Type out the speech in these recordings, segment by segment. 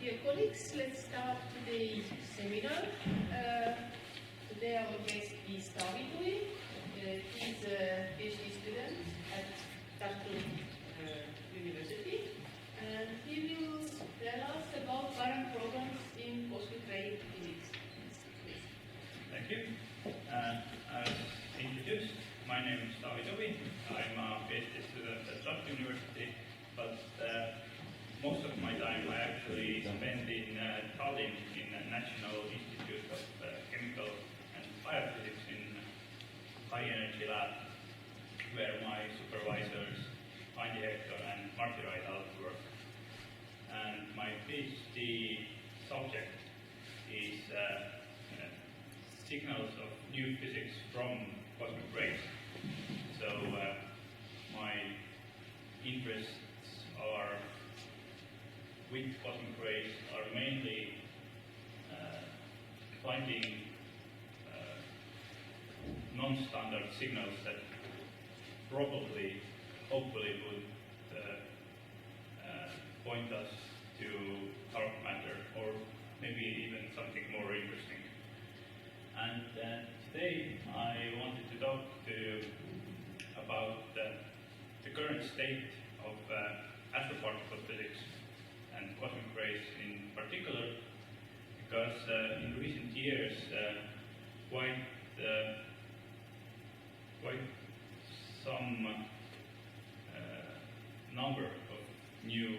Dear colleagues, let's start today's seminar. Today our guest is Taavi Tuvi. He's a PhD student at Tartu University, and he will tell us about current programs in cosmic ray physics. Thank you. As introduced, my name is Taavi Tuvi. I'm a PhD student at Tartu University, but most of my time I actually spend in Tallinn in the National Institute of Chemical and Biophysics in High Energy Lab, where my supervisors Andi Hector and Martti Raidal work. And my PhD subject is signals of new physics from cosmic rays. So my interests are with cosmic rays are mainly finding non-standard signals that probably, hopefully, would point us to dark matter or maybe even something more interesting. And today I wanted to talk to you about the current state of astroparticle physics and cosmic rays in particular, because in recent years quite some number of new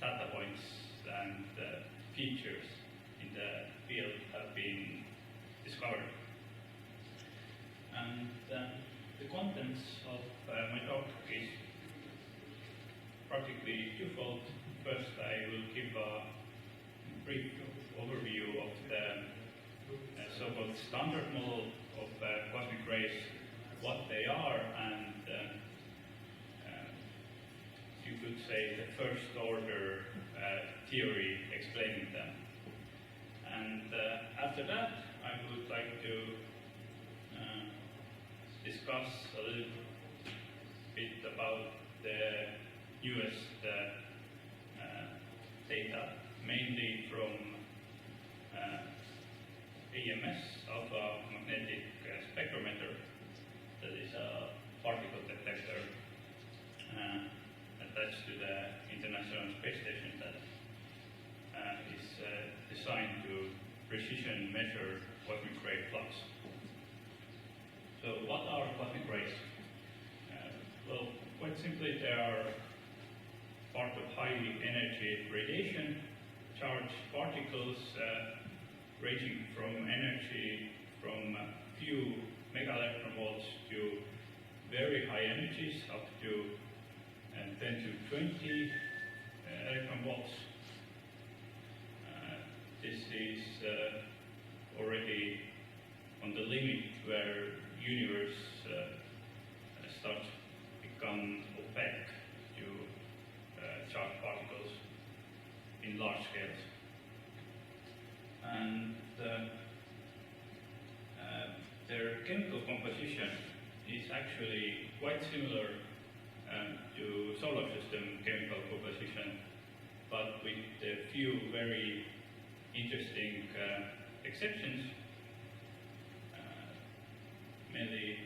data points and features in the field have been discovered. And the contents of my talk is practically twofold. First, I will give a brief overview of the so-called standard model of cosmic rays, what they are, and you could say the first order theory explaining them. And after that, I would like to discuss a little bit about the newest data, mainly from AMS, alpha magnetic spectrometer, that is a particle detector attached to the International Space Station that is designed to precision measure cosmic ray flux. So what are cosmic rays? Well, quite simply, they are part of high energy radiation, charged particles ranging from energy from a few mega electron volts to very high energies, up to 10 to 20 electron volts. This is already on the limit where universe starts to become opaque to charged particles in large scales. And their chemical composition is actually quite similar to solar system chemical composition, but with a few very interesting exceptions, mainly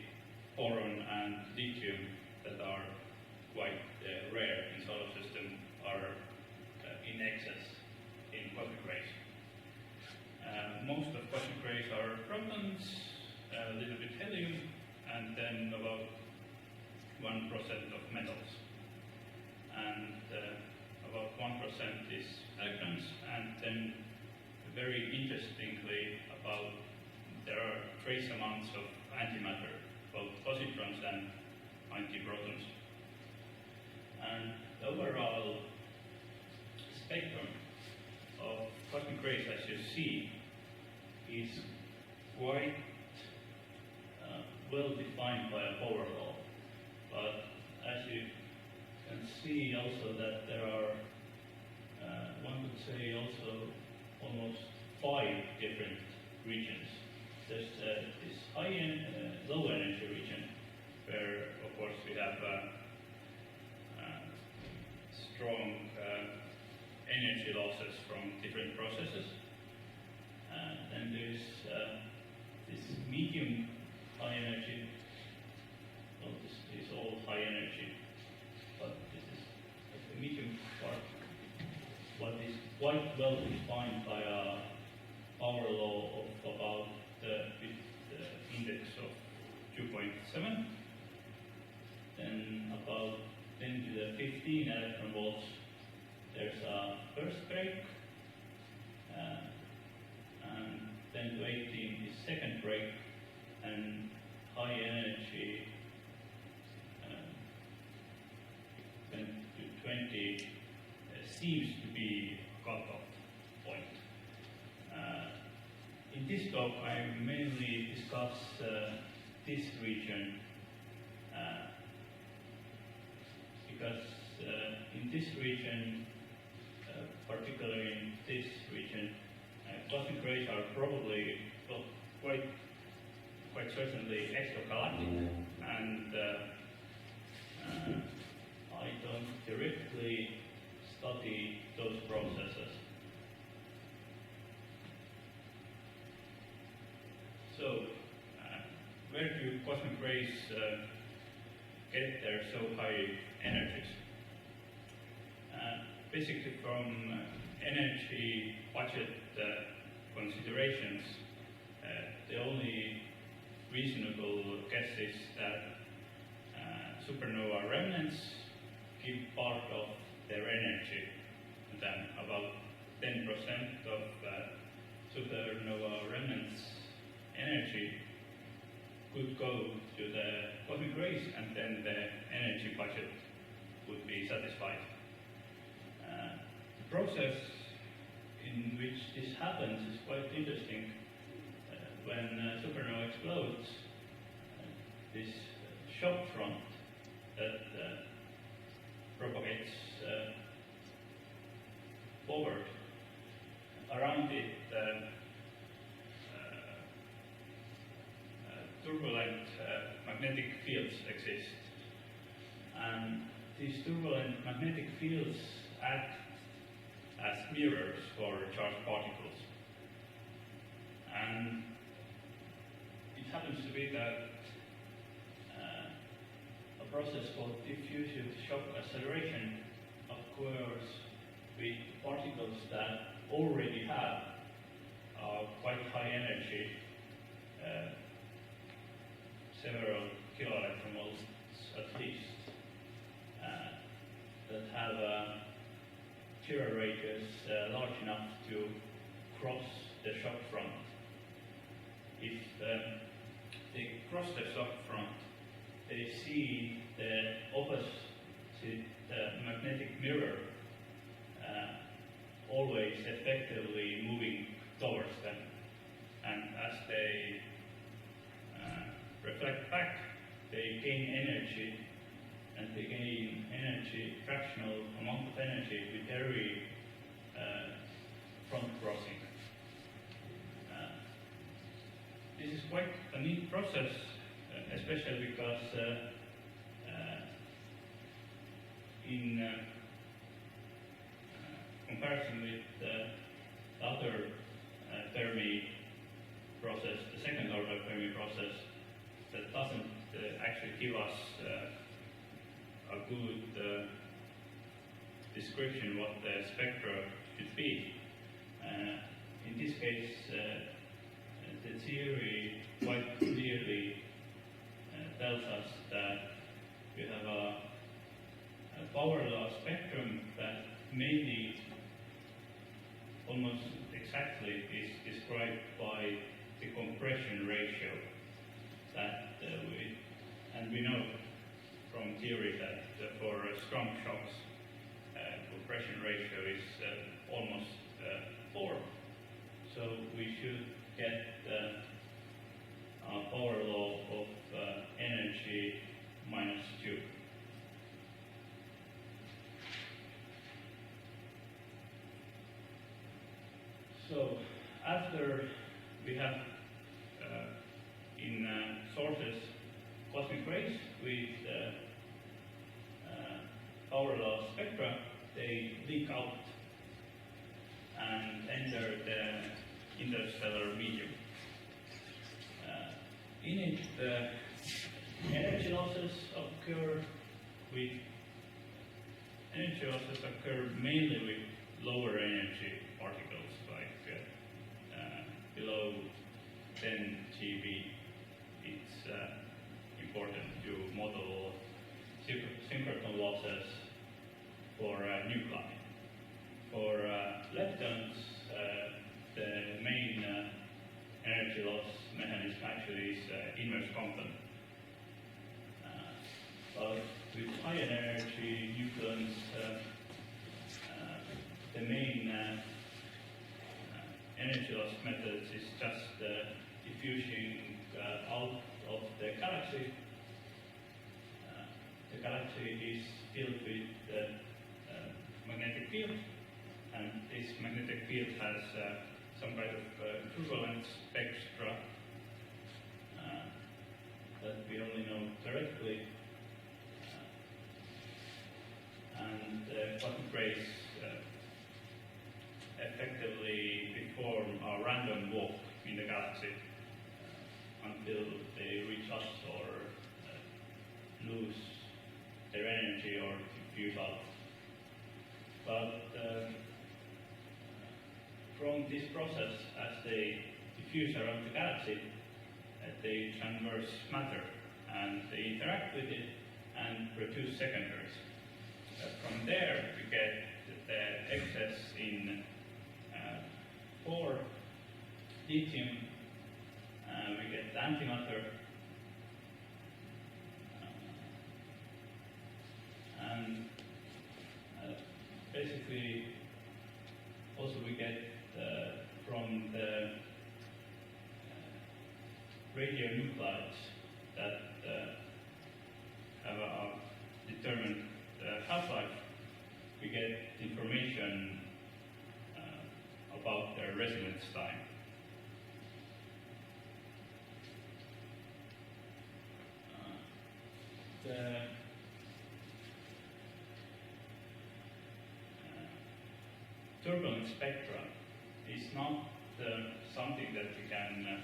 boron and lithium that are quite rare in solar system are in excess in cosmic rays. Most of cosmic rays are protons, a little bit helium, and then about 1% of metals. And about 1% is electrons, and then very interestingly there are trace amounts of antimatter, both positrons and antiprotons. And the overall spectrum of cosmic rays, as you see, is quite well defined by a Power law. But as you can see also that there are, one could say also, almost 5 different regions. There's this low energy region, where of course we have strong energy losses from different processes. Then there's this medium high energy. Well, this is all high energy, but this is the medium part. What is quite well defined by a power law of about with the index of 2.7. Then about 10 to the 15 electron volts, there's a first break, and 10 to 18 is second break, and high energy 10 to 20 seems to be a cutoff point. In this talk, I mainly discuss this region because in this region, particularly in this region, cosmic rays are probably, well, quite certainly extragalactic, and I don't directly study those processes. So, where do cosmic rays get their so high energies? Basically from energy budget considerations, the only reasonable guess is that supernova remnants give part of their energy, and then about 10% of supernova remnants energy could go to the cosmic rays, and then the energy budget would be satisfied. The process in which this happens is quite interesting. When supernova explodes, this shock front that propagates forward, around it turbulent magnetic fields exist, and these turbulent magnetic fields act as mirrors for charged particles. And it happens to be that a process called diffusive shock acceleration occurs with particles that already have quite high energy, several kiloelectron volts at least, that have Shearer radius large enough to cross the shock front. If they cross the shock front, they see the opposite magnetic mirror always effectively moving towards them. And as they reflect back, they gain energy, and they gain energy, fractional amount of energy with every front crossing. This is quite a neat process, especially because in comparison with the other Fermi process, the second order Fermi process, that doesn't actually give us a good description what the spectra should be. In this case, the theory quite clearly tells us that we have a power law spectrum that mainly, almost exactly, is described by the compression ratio that we know from theory that for strong shocks, compression ratio is almost 4. So we should get a power law of energy minus 2. So after we have in sources cosmic rays with power law spectra, they leak out mainly the energy losses occur mainly with lower energy particles, like below 10 GeV. It's important to model synchrotron losses for nuclei. For leptons, the main energy loss mechanism actually is inverse component. But with higher energy nucleons, the main energy loss methods is just diffusing out of the galaxy. The galaxy is filled with magnetic field, and this magnetic field has some kind of turbulent spectra that we only know theoretically. And cosmic rays effectively perform a random walk in the galaxy until they reach us or lose their energy or diffuse out. But from this process, as they diffuse around the galaxy, they transverse matter and they interact with it and produce secondaries. From there, we get the excess in ore, lithium, we get the antimatter, and basically also we get from the radionuclides that have a determined half-life, we get information about their residence time. The turbulent spectra is not something that we can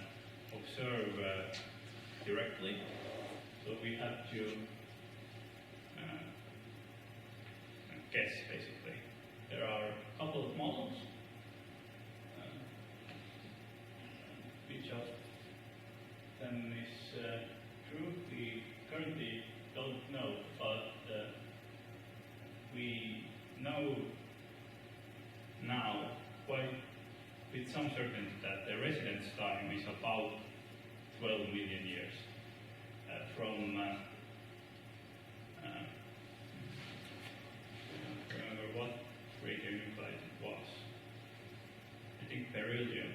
observe directly, so we have to guess, basically. There are a couple of models, which of them is true. We currently don't know, but we know now quite with some certainty that the residence time is about 12 million years from what radionuclide it was. I think beryllium.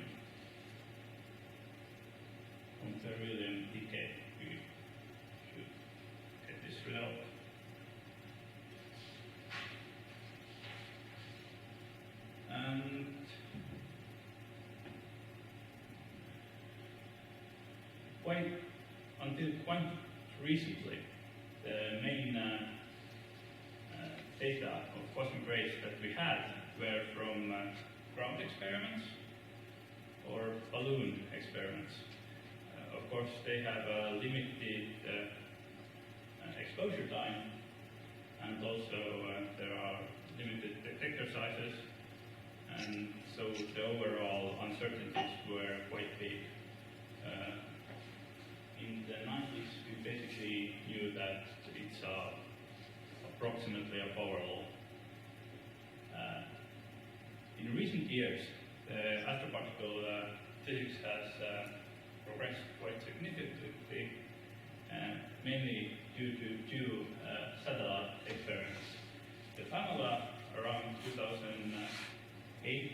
From beryllium decay, we should get this result. And until quite recently, the main data of cosmic rays that we had were from ground experiments or balloon experiments. Of course, they have a limited exposure time, and also there are limited detector sizes, and so the overall uncertainties were quite big. In the 90s, we basically knew that it's approximately a power law. In recent years, astroparticle physics has progressed quite significantly, mainly due to two satellite experiments. The FAMULA around 2008,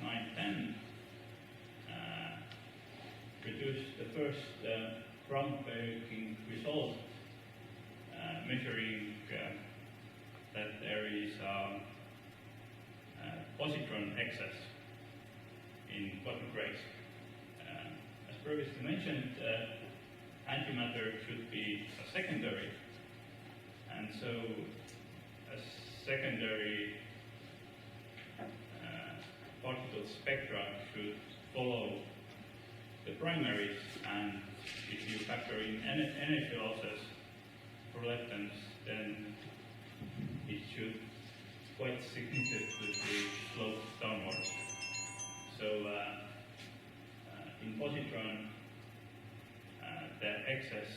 9, 10 produced the first groundbreaking result measuring that there is positron excess in cosmic rays. As previously mentioned, antimatter should be a secondary, and so a secondary particle spectra should follow the primaries, and if you factor in energy losses for leptons, then it should quite significantly slope downwards. So in positron, the excess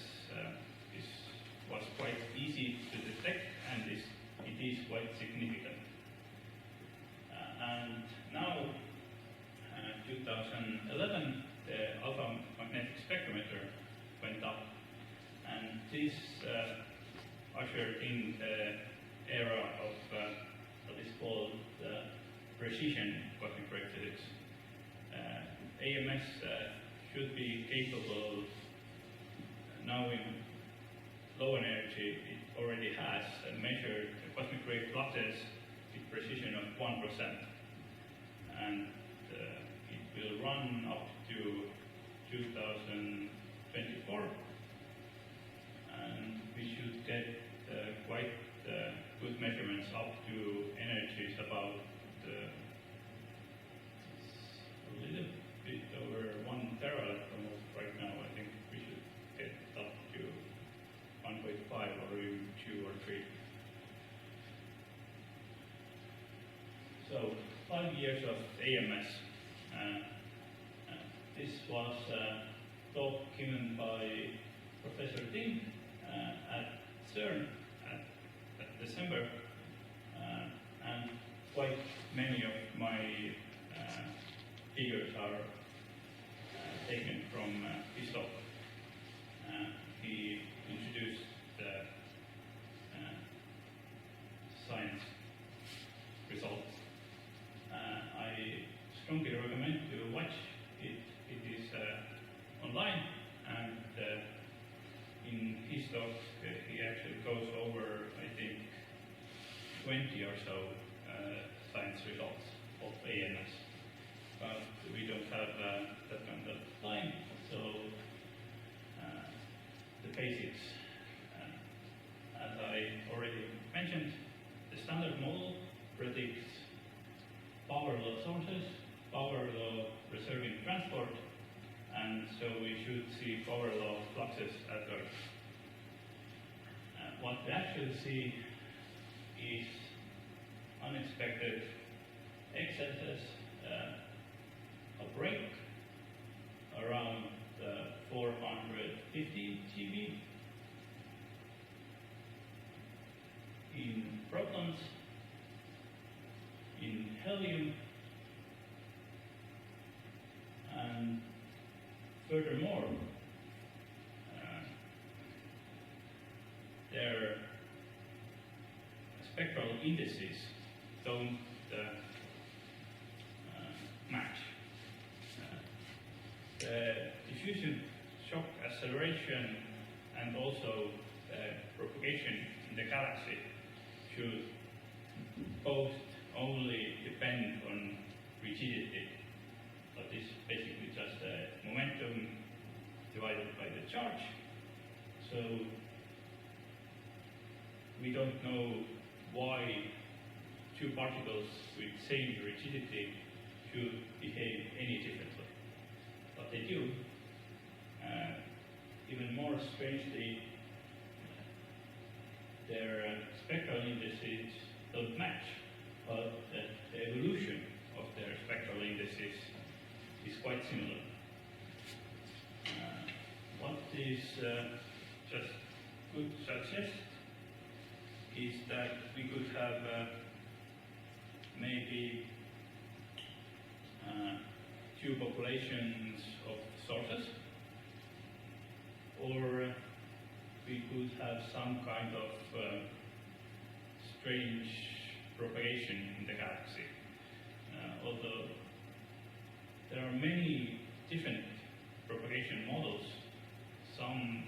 was quite easy to detect, and it is quite significant. And now, 2011, the alpha magnetic spectrometer went up, and this ushered in the era of what is called precision cosmic ray physics. AMS should be capable now in low energy. It already has measured cosmic ray fluxes with precision of 1%, and it will run up to 2024, and we should get quite good measurements up to energies about a little bit over 1 teraohm almost right now. I think we should get up to 1.5 or even 2 or 3. So 5 years of AMS. This was a talk given by Professor Ting at CERN at December, and quite many of my figures are taken from his talk. He introduced the science results. I strongly recommend to watch it. It is online, and in his talk he actually goes over, I think, 20 or so science results of AMS. But we don't have that kind of time, so the basics. As I already mentioned, the standard model predicts power law sources, power law reserving transport, and so we should see power law fluxes at Earth. What we actually see is unexpected excesses, a break around 450 GeV in protons, in helium, and furthermore, their spectral indices don't match. The diffusion shock acceleration and also propagation in the galaxy should both only depend on rigidity, but this is basically just momentum divided by the charge. So we don't know why two particles with same rigidity should behave any differently, but they do. Even more strangely, their spectral indices don't match, but the evolution of their spectral indices is quite similar. What this just could suggest is that we could have maybe two populations of sources, or we could have some kind of strange propagation in the galaxy. Although there are many different propagation models, some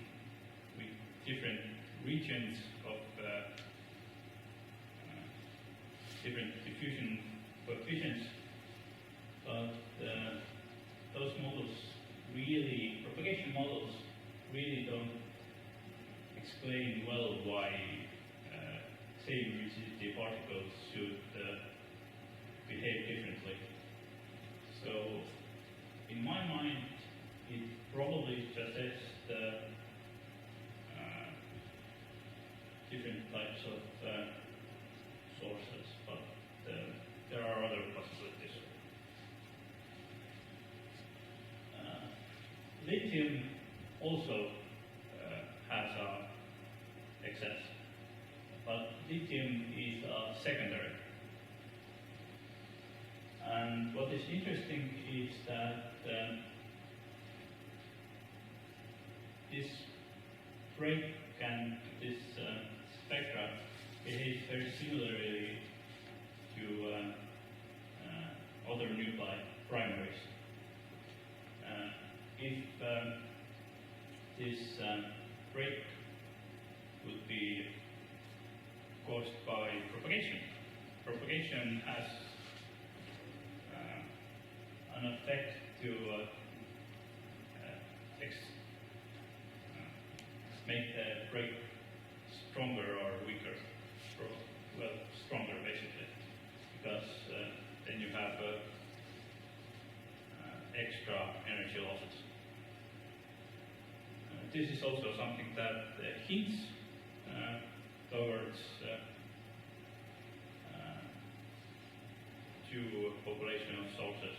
with different regions of different diffusion coefficients, but those models really, propagation models really don't explain well why same rigidity particles should behave differently. So in my mind, it probably suggests different types of sources, but there are other possibilities. Lithium also has a excess, but lithium is secondary. And what is interesting is that this break and this spectra behaves very similarly to other nuclei primaries. If this break would be caused by propagation, propagation has an effect to make the break stronger or weaker, well, stronger basically, because then you have extra energy losses. This is also something that hints towards two population of sources,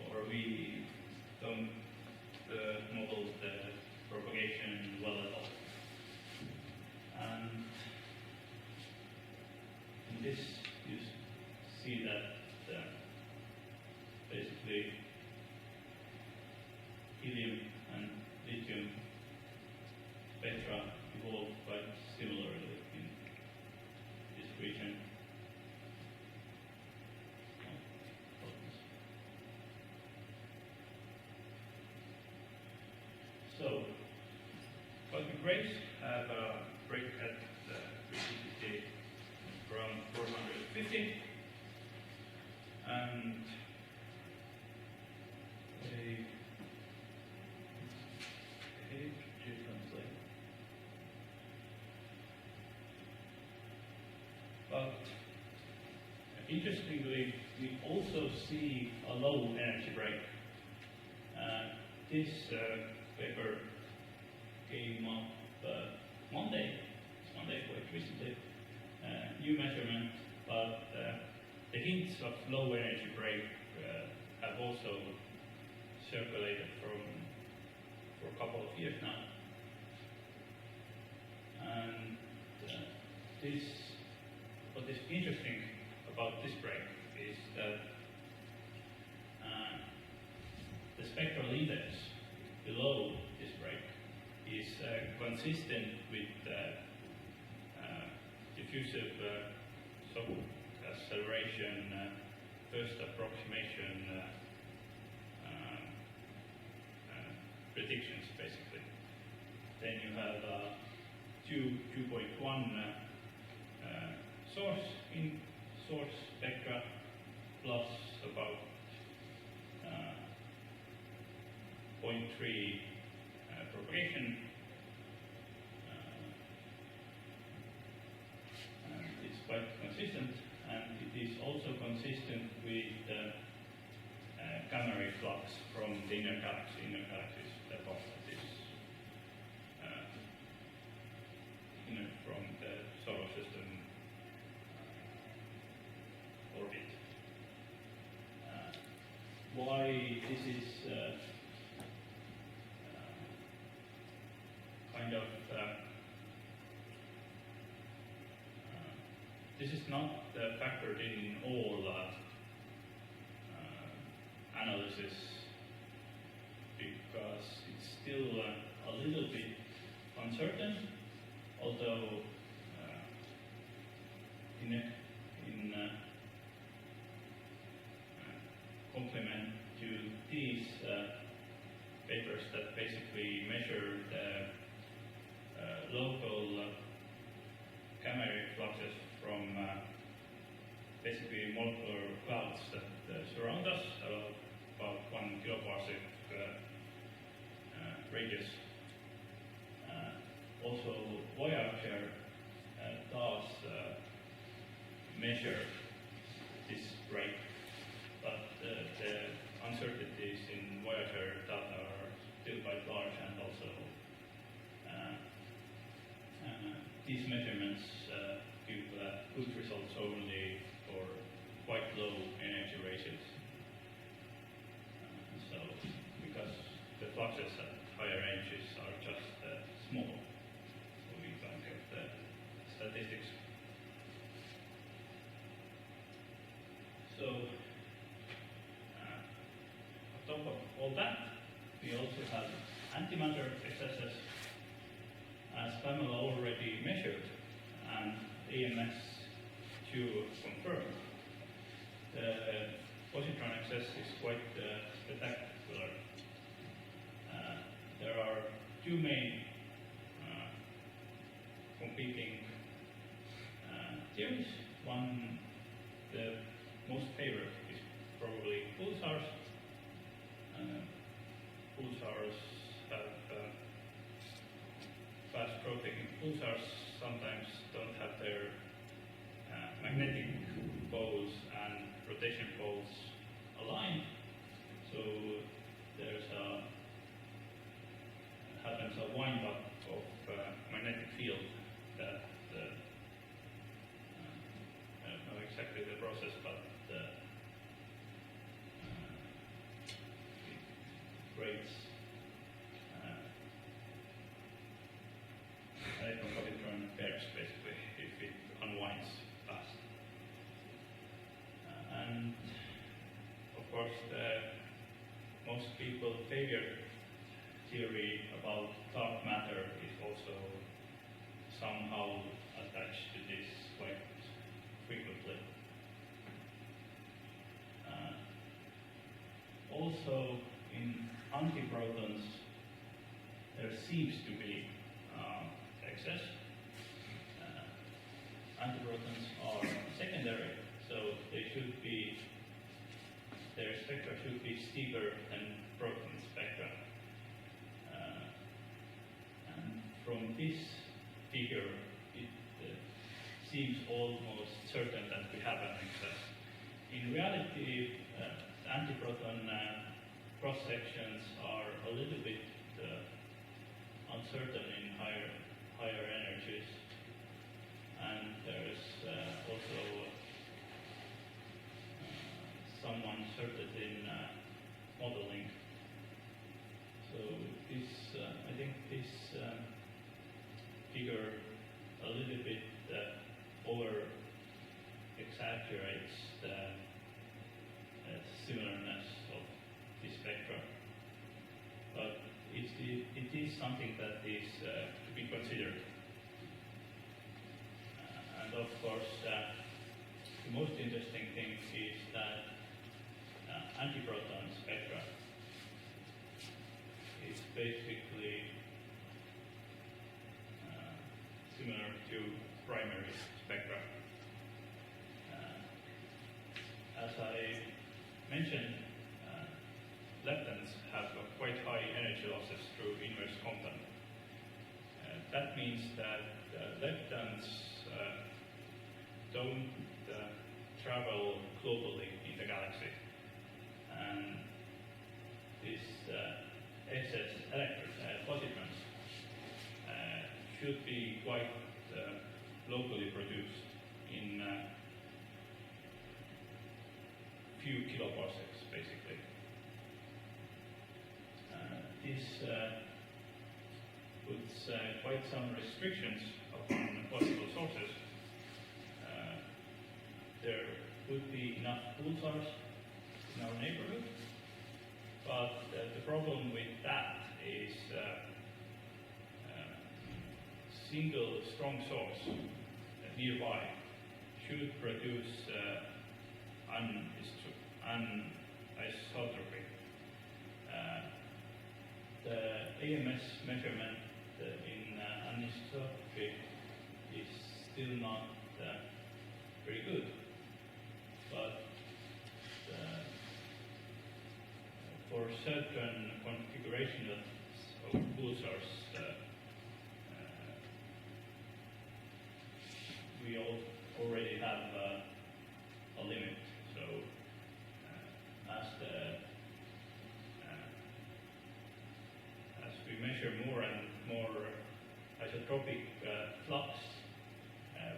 or we don't model the propagation well at all. And in this you see that basically helium and lithium spectra evolve quite similarly in this region. So, cosmic rays have a break at the frequency around 450, and but interestingly, we also see a low energy break. This paper came up Monday quite recently, new measurement, but the hints of low energy break have also circulated for a couple of years now. And what is interesting about this break is that the spectral index below this break is consistent with diffusive acceleration, first approximation predictions, basically. Then you have 2.1 source spectra plus about 0.3 propagation. And it's quite consistent, and it is also consistent with gamma ray flux from the inner galaxies above this from the solar system orbit. Why this is kind of this is not factored in all analysis, because it's still a little bit uncertain, although in complement to these papers that basically measure the local gamma ray fluxes from basically molecular clouds that surround us, about 1 kiloparsec radius. Also, Voyager does measure this break, but the uncertainties in Voyager data are still quite large, and also these measurements give good results only for quite low energy ratios. So, because the fluxes at higher energies are just small, so we don't get the statistics. So, on top of all that, we also have antimatter excesses, as Pamela already measured, and AMS2 confirmed. The positron excess is quite spectacular. There are two main competing theories. One, the most favored, is probably pulsars. Pulsars have fast rotating pulsars sometimes don't have their magnetic poles and rotation poles aligned, so there's happens a wind up of magnetic field that I don't know exactly the process, but it creates electron-positron pairs basically if it unwinds fast. And of course, most people favor theory about dark matter is also somehow attached to this quite frequently. Also, in antiprotons, there seems to be excess. Antiprotons are secondary, so they should be, their spectra should be steeper than proton spectra. And from this figure, it seems almost certain that we have an excess. In reality, antiproton cross sections are a little bit uncertain in higher energies, and there is also some uncertainty in modeling. So this, I think this figure a little bit over exaggerates the similarness of the spectra, but it is something that is to be considered. And of course, the most interesting thing is that antiproton spectra is basically similar to primary spectra. As I mentioned, leptons have a quite high energy losses through inverse Compton. That means that leptons don't travel globally in the galaxy, and these excess positrons should be quite locally produced in few kiloparsecs, basically. This puts quite some restrictions upon possible sources. There would be enough pulsars in our neighborhood, but the problem with that is single strong source nearby should produce anisotropy. The AMS measurement in anisotropy is still not very good, but for certain configuration of pulsars, we already have a limit. So as we measure more and more isotropic flux,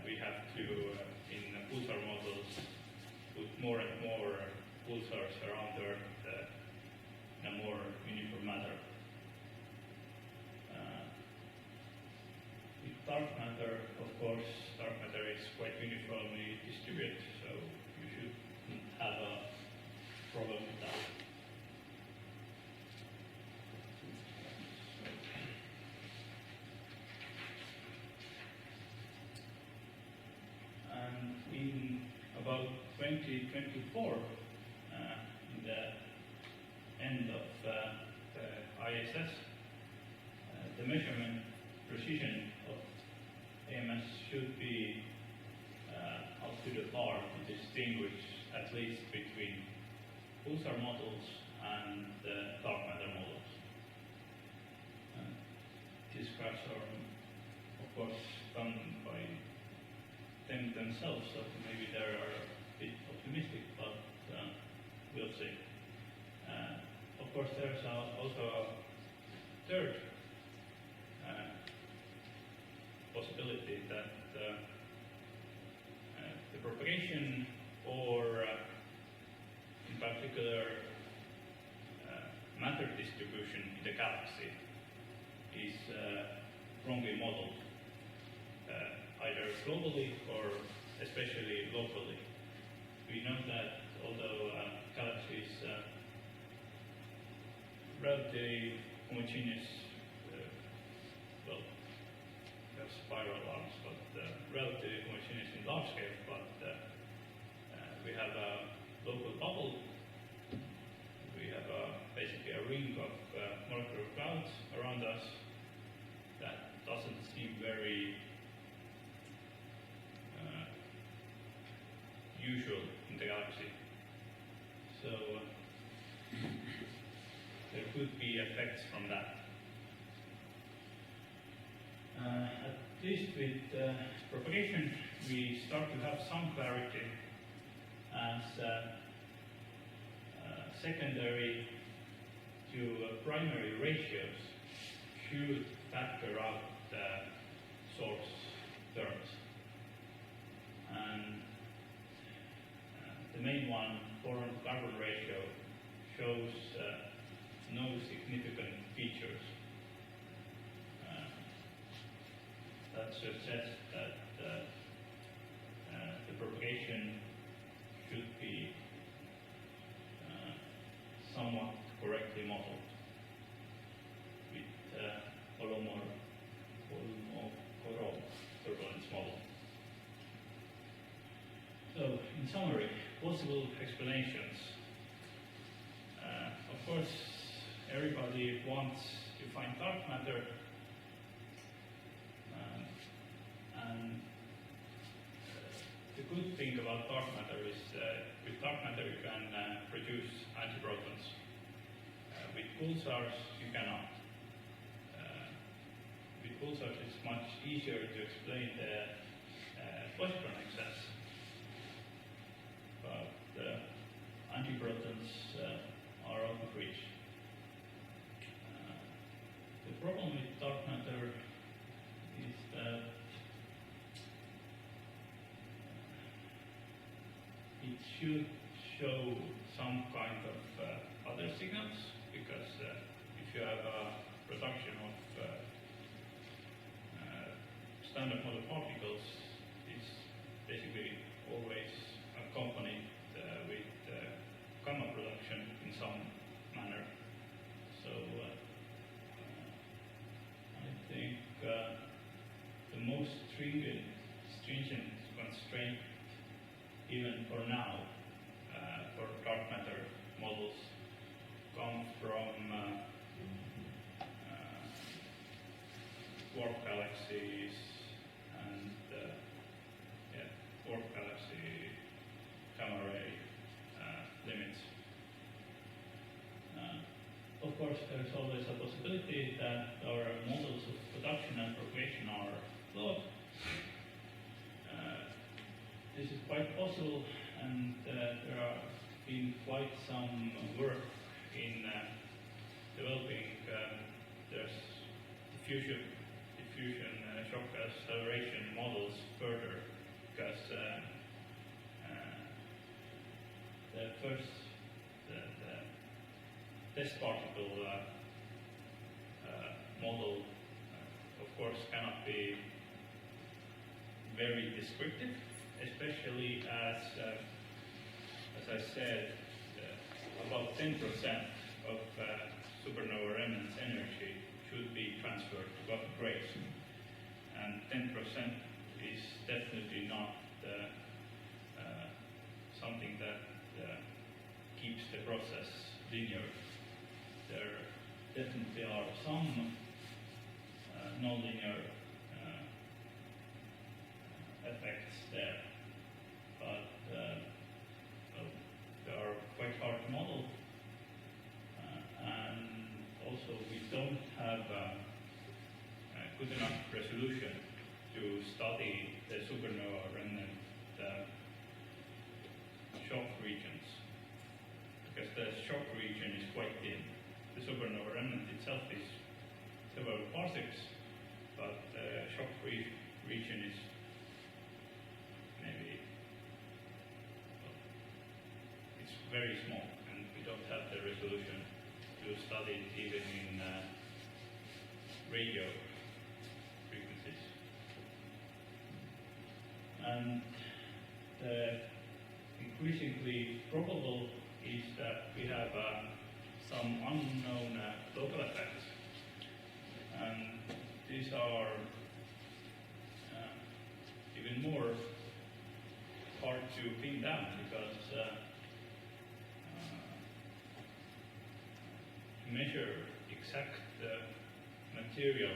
we have to, in pulsar models, put more and more pulsars around the Earth in a more uniform manner. With dark matter, of course, dark matter is quite uniformly distributed, so you shouldn't have a problem with that. And in about 2024, in the end of the ISS, the measurement precision of AMS should be up to the par to distinguish at least between pulsar models and dark matter models. These graphs are, of course, done by them themselves, so maybe they are a bit optimistic, but we'll see. Of course, there's also a third possibility that the propagation, or in particular matter distribution in the galaxy, is wrongly modeled, either globally or especially locally. We know that although galaxy is relatively homogeneous, well, we have spiral arms, but relatively homogeneous in large scale, but we have a local bubble. We have basically a ring of molecular clouds around us that doesn't seem very usual in the galaxy. So there could be effects from that. At least with propagation, we start to have some clarity as secondary to primary ratios should factor out source terms. And the main one, boron-carbon ratio, shows no significant features. That suggests that the propagation should be somewhat correctly modeled with Kolmogorov turbulence model. So, in summary, possible explanations. Of course, everybody wants to find dark matter, and the good thing about dark matter is with dark matter you can produce antiprotons. With pulsars you cannot. With pulsars it's much easier to explain the positron excess, but antiprotons are out of reach. The problem with dark matter is that it should show some kind of other signals, because if you have a production of standard model particles, it's basically always accompanied with gamma production in some manner. So I think the most stringent constraint, even for now, for dark matter models, come from dwarf galaxies and dwarf galaxy gamma ray limits. Of course, there's always a possibility that our models of production and propagation are flawed. This is quite possible, and there have been quite some work in developing there's diffusion shock acceleration models further first, the test particle model, of course, cannot be very descriptive, especially as I said, about 10% of supernova remnants energy should be transferred to Gothic rays, and 10% is definitely not something that keeps the process linear. There definitely are some nonlinear effects there, but well, they are quite hard to model, and also we don't have good enough resolution to study the supernova remnant shock regions, because the shock region is quite thin. The supernova remnant itself is several parsecs, but the shock region is maybe, well, it's very small, and we don't have the resolution to study it even in radio frequencies. And increasingly probable is that we have some unknown local effects, and these are even more hard to pin down, because to measure exact material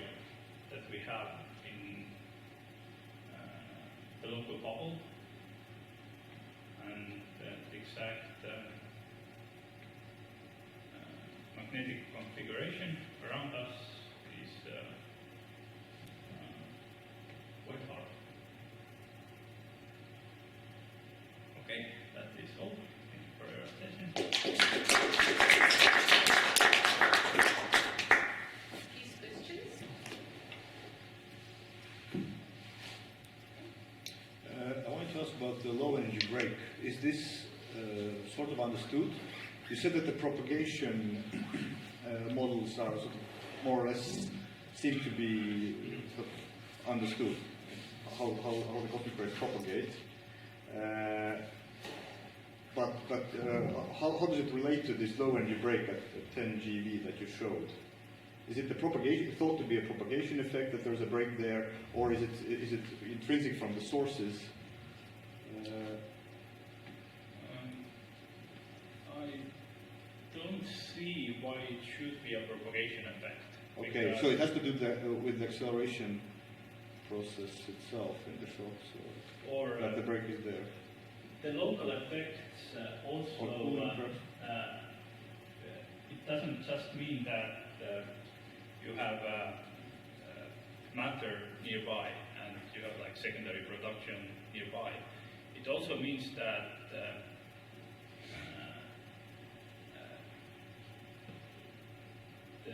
that we have in the local bubble and the exact magnetic configuration around us is quite hard. Okay, that is all. Thank you for your attention. Please, questions? I wanted to ask about the low energy break. Is this sort of understood? You said that the propagation models are sort of more or less seem to be sort of understood, how the cosmic rays propagate. But how does it relate to this low energy break at 10 GeV that you showed? Is it the propagation thought to be a propagation effect, that there's a break there, or is it intrinsic from the sources? I don't see why it should be a propagation effect. Okay, so it has to do with the acceleration process itself in the shocks, or that the break is there. The local effects also, Or cooling it doesn't just mean that you have matter nearby and you have like secondary production nearby. It also means that the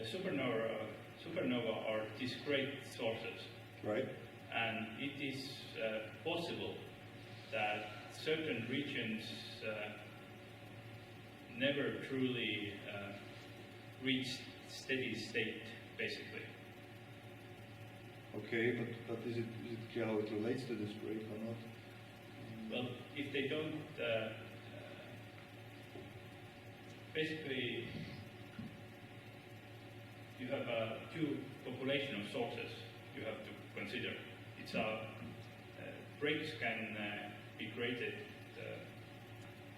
supernova are discrete sources, right? and it is possible that certain regions never truly reach steady state, basically. Okay, but is it clear how it relates to this break or not? Well, if they don't, basically, you have two population of sources you have to consider. It's breaks can be created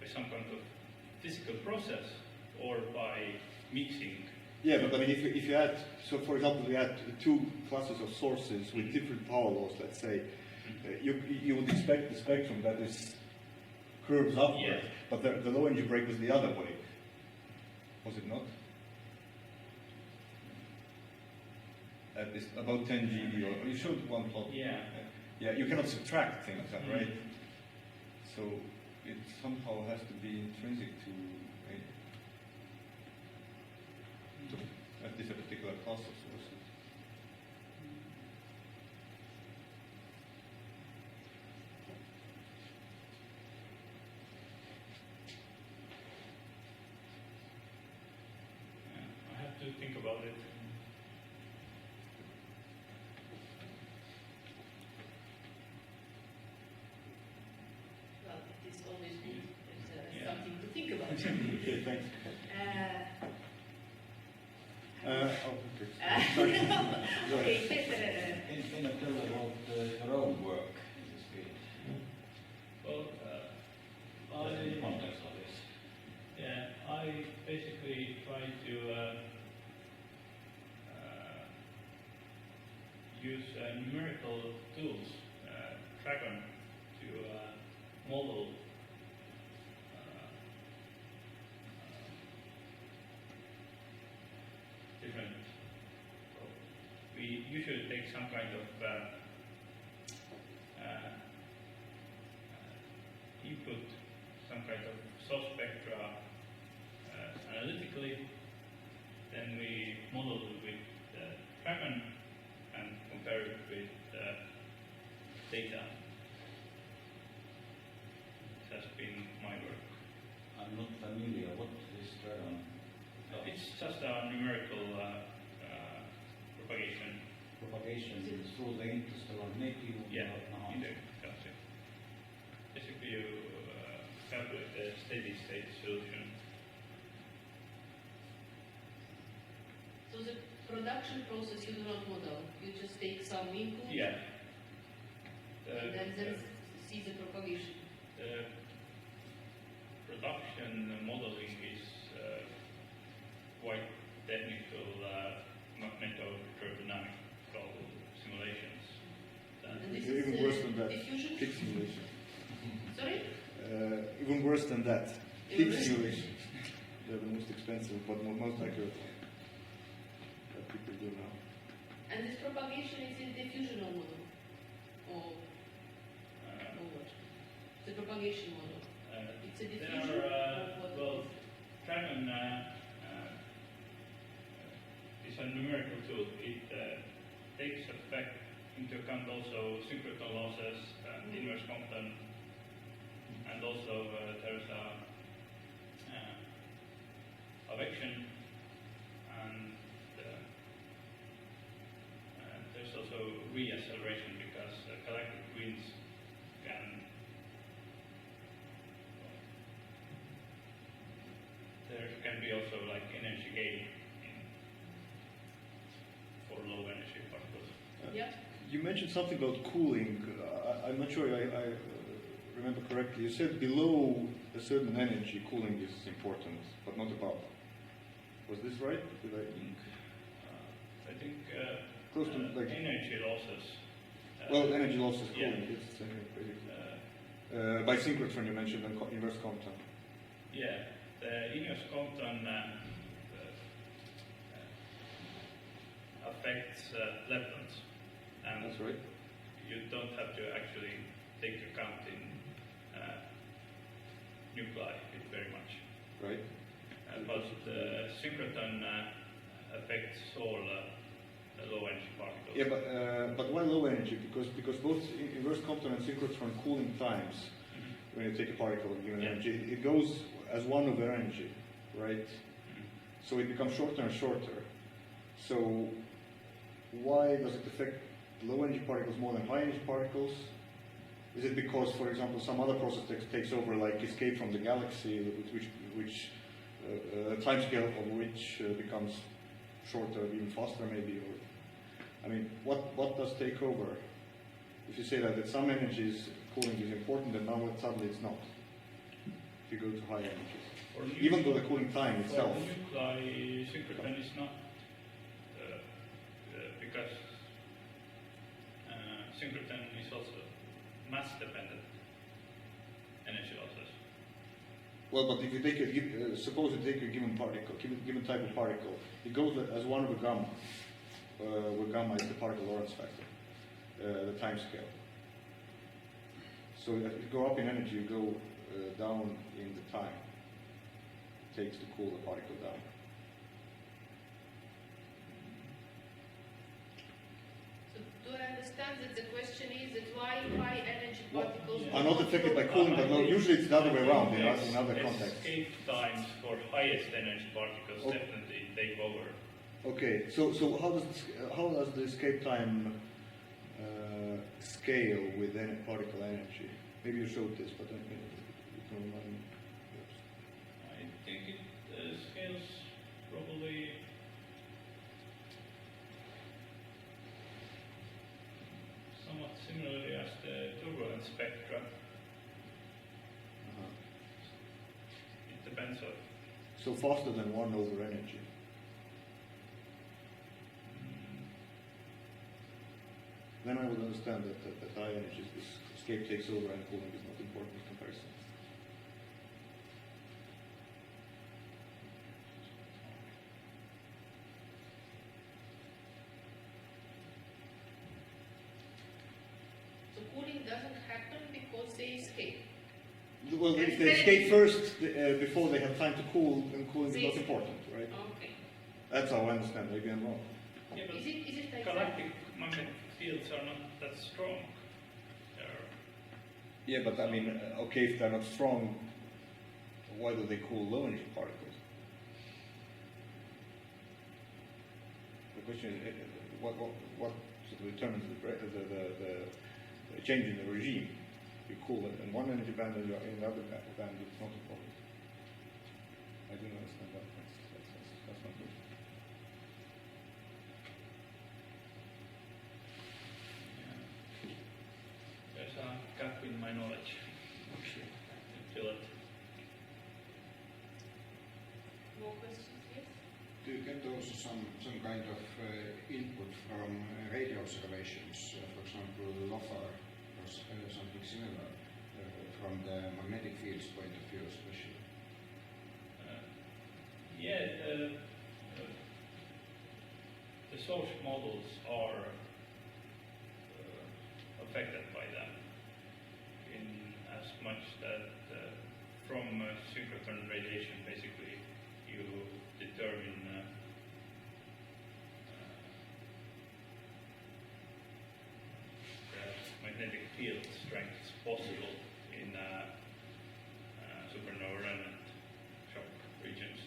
by some kind of physical process or by mixing. Yeah, but I mean, if you add, so for example, we had two classes of sources with different power laws, let's say, you would expect the spectrum that is curves upward, Yes. but the low energy break was the other way, was it not? At this about 10 GeV, or you showed one plot. Yeah. Yeah, you cannot subtract things, right? So it somehow has to be intrinsic to at least a particular class of sources. about it. Well, it is always good. There's Yeah. something to think about. Okay, thanks. Okay, Okay. Peter. Can you tell about your own work in this field? Well, Just in the context of this. yeah, I basically try to use numerical tools, Dragon, to model different. Well, we usually take some kind of input, some kind of source spectra analytically, then we model it with Dragon and compare it with data. It has been my work. I'm not familiar. What is Dragon? It's just a numerical propagation. Propagation through the interstellar medium? Yeah, Uh-huh. in the galaxy. Basically, you calculate the steady state solution. So the production process you do not model. You just take some input Yeah. and then see the propagation. The production modeling is quite technical magnetodynamical simulations. And this Even is worse than that. diffusion? Peak simulation. Sorry? Even worse than that. Even Peak worse? simulation. They're the most expensive, but most accurate that people do now. And this propagation is in diffusional model? Or what? The propagation model. It's a diffusion? There are, or what well, it is? Dragon is a numerical tool. It takes effect into account also synchrotron losses and inverse Compton, and also there's a advection, and there's also reacceleration because galactic winds can. There can be also like energy gain for low energy particles. Yeah. You mentioned something about cooling. I'm not sure I remember correctly. You said below a certain energy, cooling is important, but not above. Was this right? Did I? I think Close to, like- energy losses. Well, energy loss is yeah. cooling. It's the same basically. By synchrotron, you mentioned and inverse Compton. Yeah, the inverse Compton affects leptons, and That's right. you don't have to actually take account in nuclei very much. Right. But the synchrotron affects all low energy particles. Yeah, but why low energy? Because both inverse Compton and synchrotron cooling times, when you take a particle of given Yeah. energy, it goes as one over energy, right? Mhm. So it becomes shorter and shorter. So why does it affect low energy particles more than high energy particles? Is it because, for example, some other process takes over, like escape from the galaxy, which time scale of which becomes shorter, even faster, maybe? Or, I mean, what does take over? If you say that some energies cooling is important, then now suddenly it's not. If you go to high energies, For even though the cooling time itself. For nuclei, synchrotron is not because synchrotron is also mass-dependent energy losses. Well, but if you take suppose you take a given particle, given type of particle, it goes as one over gamma, where gamma is the particle Lorentz factor, the time scale. So if you go up in energy, you go down in the time it takes to cool the particle down. So do I understand that the question is that why high energy particles Are not affected by cooling, but no, usually it's the other way around in other contexts. Escape times for highest energy particles Okay. definitely take over. Okay, so how does the escape time scale with particle energy? Maybe you showed this, but you can remind me. I think it scales probably somewhat similarly as the turbulent spectra. It depends on. So faster than 1 over energy. Then I would understand that high energy, this escape takes over and cooling is not important in comparison. So cooling doesn't happen because they escape. Well, if they escape first before they have time to cool, then cooling is not important, right? Okay. That's how I understand. Maybe I'm wrong. Yeah, but Is it like galactic magnetic fields are not that strong. They're Yeah, but I mean, okay, if they're not strong, why do they cool low energy particles? The question is, what sort of determines the change in the regime? You cool it in one energy band and in another band, it's not a problem. I don't understand that. That's not good. There's a gap in my knowledge. Fill it. more questions? Yes. Do you get also some kind of input from radio observations, for example, LOFAR or something similar, from the magnetic fields point of view especially? The source models are affected by that in as much that from synchrotron radiation basically you determine the magnetic field strengths possible in supernova remnant shock regions.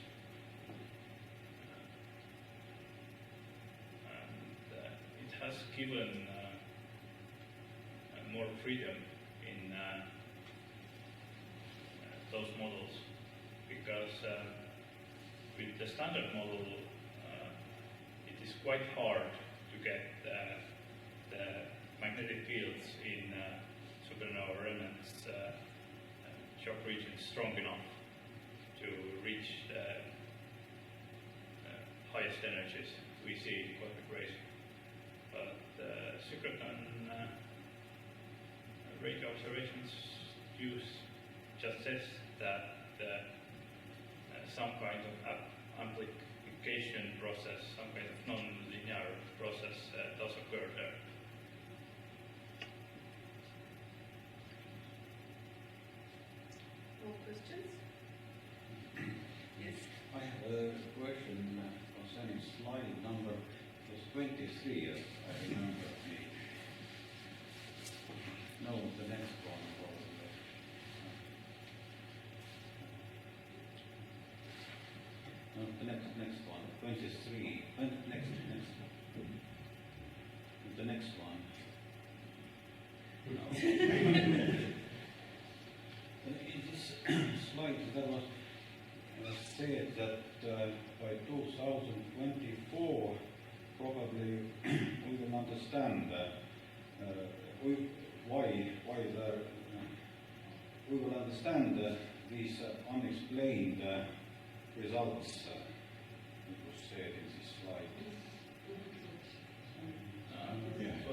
It has given more freedom in those models because with the standard model it is quite hard to get the magnetic fields in supernova remnants shock regions strong enough to reach the highest energies we see in cosmic rays. But synchrotron radio observations just says that some kind of amplification process, some kind of non-linear process does occur there. More questions? Yes. I have a question concerning slide number 23, as I remember. No, the next one probably. No, the next one, 23. Next. The next one. No. In this slide, there was said that by 2024, probably we will understand we will understand these unexplained results. It was said in this slide.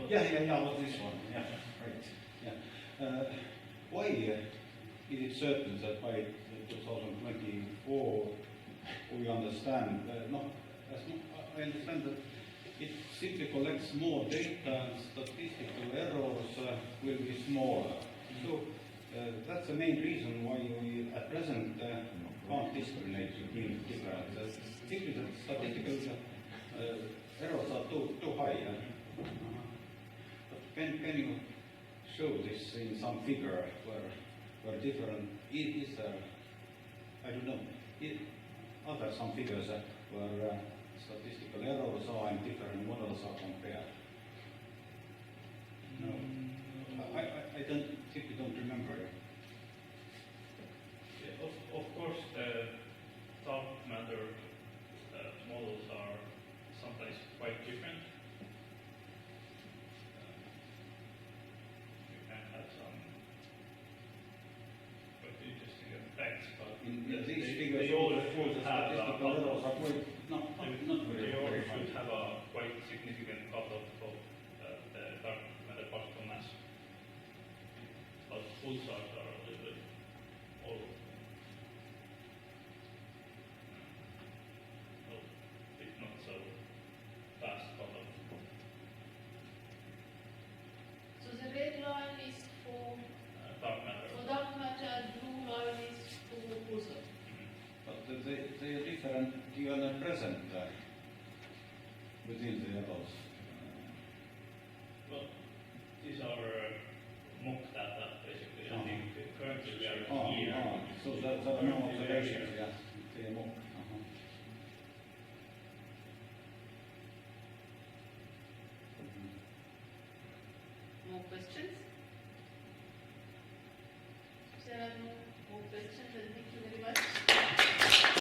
Yeah, was this one? Yeah, right. Yeah. Why is it certain that by 2024 we understand? I understand that it simply collects more data and statistical errors will be smaller. So that's the main reason why we at present can't discriminate between different. Simply the statistical errors are too high. But can you show this in some figure where different is there? I don't know. Are there some figures where statistical errors are and different models are compared? No. I simply don't remember it. Yeah, of course, the dark matter models are sometimes quite different. You can have some quite interesting effects, but These figures they all show should the have statistical errors are quite, not they all very should high. have a quite significant cutoff of the dark matter particle mass. But pulsars are a little bit all well, it's not so fast cutoff. So the red line is for Dark matter. dark matter, blue line is for pulsar. But they are different given a present within the errors. Well, these are mock data, basically. I think currently we are Oh, here. so there are no observations, yeah. They are mock. More questions? If there are no more questions, I think